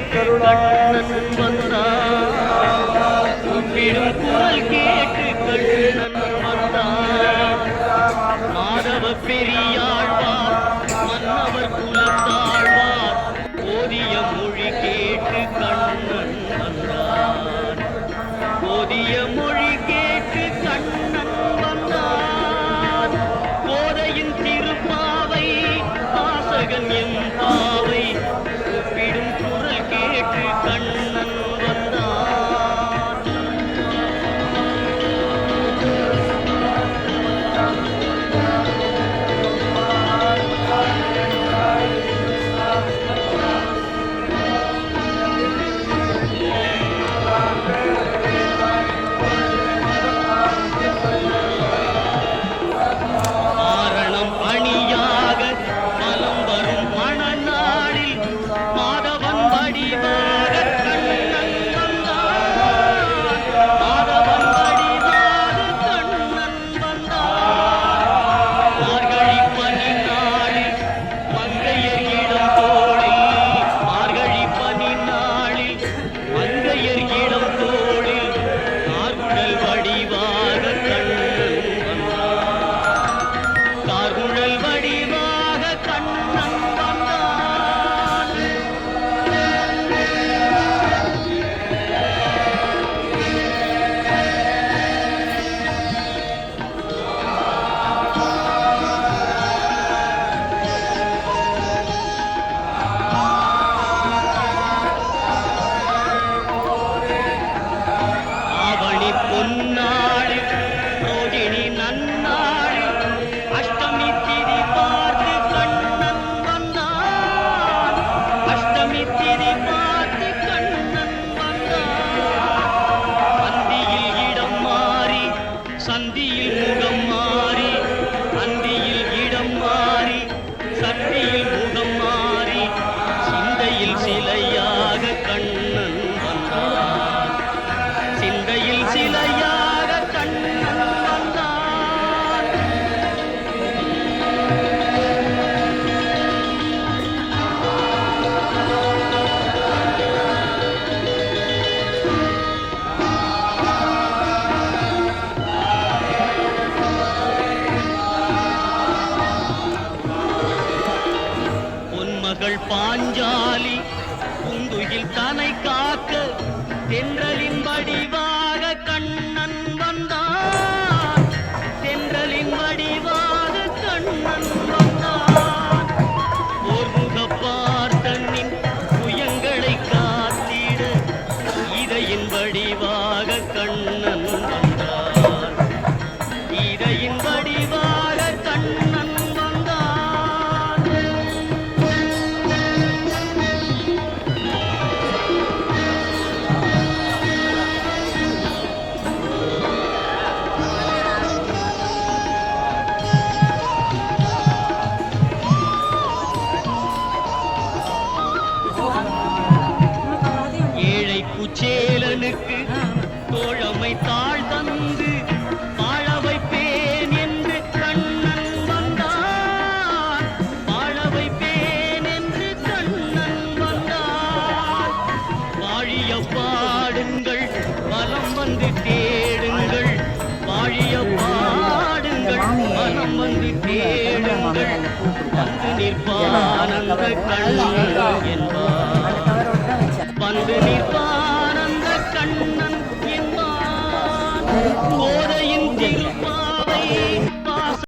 கண்ணன் வந்தான், கூப்பிடும் குரல் கேட்டு கண்ணன் வந்தான். மாதவ பெரியாழ்வார் மன்னவர் குலத்தாழ்வார் போதிய மொழி கேட்டு கண்ணன் வந்தான். போதிய மொழி கேட்டு கண்ணன் வந்தான். கோதையின் திருப்பாவை வாசகன் எம் பாவை கூப்பிடும் குரல் கேட்டு கண்ணன் வந்தான். பாஞ்சாலி பூங்குயில் தனை காக்க தென்றலின் வடிவாக கண்ணன் வந்தான். தென்றலின் வடிவாக கண்ணன் வந்தான். ஓர்முக பார்த்தனின் புயங்களை காத்திட இதையின் வடிவாக கண்ணன் வந்தான். இதையின் வடிவாக கண்ணன் சேலனுக்கு தோழமை தாழ் தந்து வாழ வைப்பேன் என்று கண்ணன் வந்தான். வாழ வைப்பேன் என்று கண்ணன் வந்தான். வாழிய பாடுங்கள் வலம் வந்து தேடுங்கள். வாழிய பாடுங்கள் வலம் வந்து தேடுங்கள். வந்து நிற்பானந்த கண்ணன் என்பார்.